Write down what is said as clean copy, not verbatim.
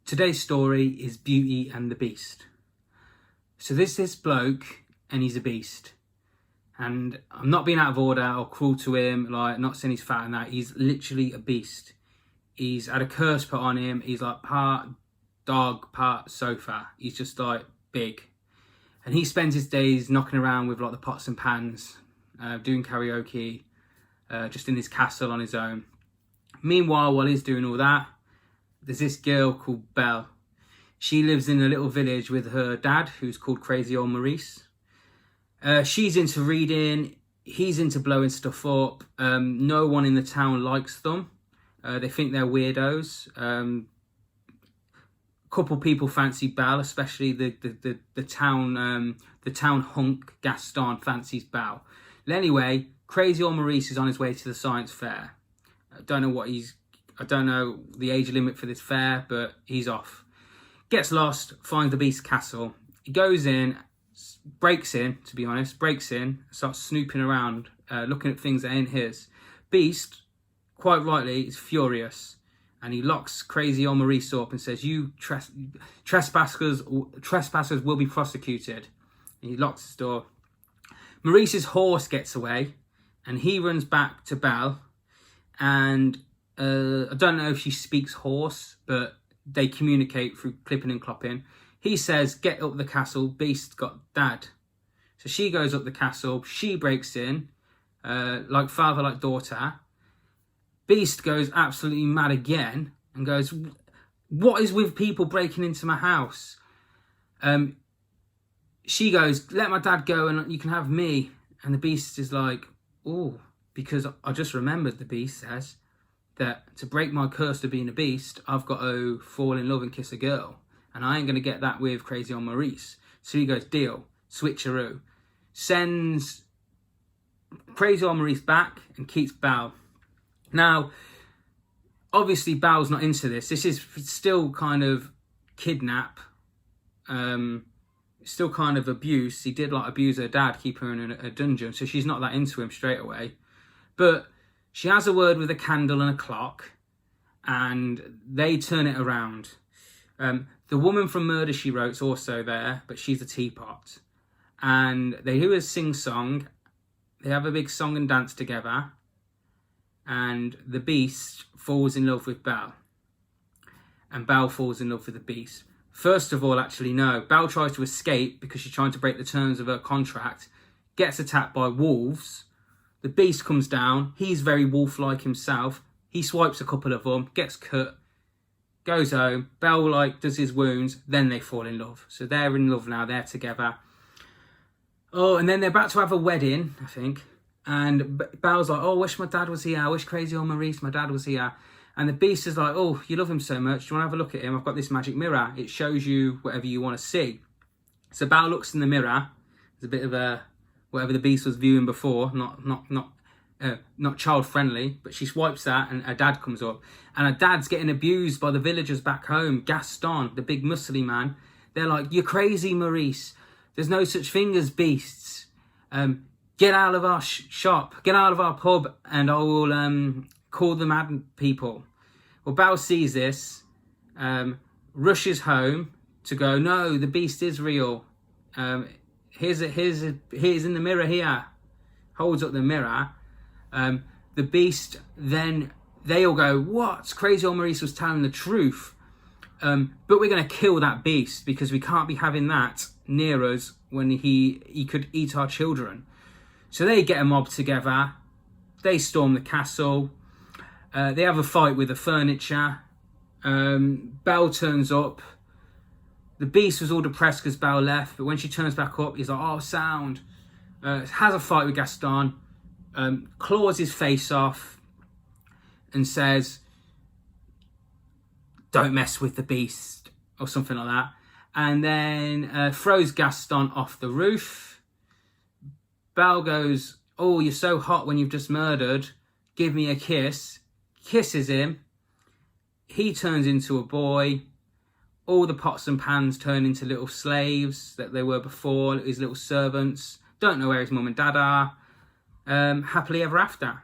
Today's story is Beauty and the Beast. So there's this bloke and he's a beast. And I'm not being out of order or cruel to him, like not saying he's fat and that. He's literally a beast. He's had a curse put on him. He's like part dog, part sofa. He's just like big. And he spends his days knocking around with like the pots and pans, doing karaoke, just in his castle on his own. Meanwhile, while he's doing all that, there's this girl called Belle. She lives in a little village with her dad, who's called Crazy Old Maurice. She's into reading. He's into blowing stuff up. No one in the town likes them. They think they're weirdos. A couple people fancy Belle, especially the town hunk Gaston fancies Belle. But anyway, Crazy Old Maurice is on his way to the science fair. I don't know the age limit for this fair, but he's off. Gets lost, finds the Beast's castle. He goes in, breaks in, starts snooping around, looking at things that ain't his. Beast, quite rightly, is furious, and he locks Crazy Old Maurice up and says, "You trespassers will be prosecuted." And he locks his door. Maurice's horse gets away, and he runs back to Belle, and I don't know if she speaks horse, but they communicate through clipping and clopping. He says, "Get up the castle, Beast got dad." So she goes up the castle, she breaks in, like father, like daughter. Beast goes absolutely mad again and goes, "What is with people breaking into my house?" She goes, "Let my dad go and you can have me." And the Beast is like, "Oh, because I just remembered," the Beast says, "that to break my curse of being a beast, I've got to fall in love and kiss a girl. And I ain't going to get that with Crazy Old Maurice." So he goes, "Deal, switcheroo." Sends Crazy Old Maurice back and keeps Belle. Now, obviously Belle's not into this. This is still kind of kidnap. Still kind of abuse. He did like abuse her dad, keep her in a dungeon. So she's not that into him straight away. But she has a word with a candle and a clock, and they turn it around. The woman from Murder, She Wrote's also there, but she's a teapot. And they do a sing-song. They have a big song and dance together. And the Beast falls in love with Belle. And Belle falls in love with the Beast. First of all, actually, no. Belle tries to escape because she's trying to break the terms of her contract. Gets attacked by wolves. The Beast comes down. He's very wolf-like himself. He swipes a couple of them, gets cut, goes home. Belle does his wounds. Then they fall in love. So they're in love now. They're together. Oh, and then they're about to have a wedding, I think. And Belle's like, "Oh, I wish my dad was here. I wish Crazy Old Maurice, my dad was here." And the Beast is like, "Oh, you love him so much. Do you want to have a look at him? I've got this magic mirror. It shows you whatever you want to see." So Belle looks in the mirror. There's a bit of whatever the Beast was viewing before, not child friendly, but she swipes that and her dad comes up. And her dad's getting abused by the villagers back home. Gaston, the big muscly man. They're like, "You're crazy, Maurice. There's no such thing as beasts. Get out of our shop, get out of our pub, and I will call the mad people." Well, Belle sees this, rushes home to go, "No, the Beast is real. Here's in the mirror here." Holds up the mirror. The Beast, then they all go, "What? Crazy Old Maurice was telling the truth. But we're going to kill that Beast because we can't be having that near us when he could eat our children." So they get a mob together. They storm the castle. They have a fight with the furniture. Belle turns up. The Beast was all depressed because Belle left, but when she turns back up, he's like, "Oh, sound." Has a fight with Gaston. Claws his face off and says, "Don't mess with the Beast," or something like that. And then throws Gaston off the roof. Belle goes, "Oh, you're so hot when you've just murdered. Give me a kiss." Kisses him. He turns into a boy. All the pots and pans turn into little slaves that they were before, his little servants. Don't know where his mum and dad are. Happily ever after.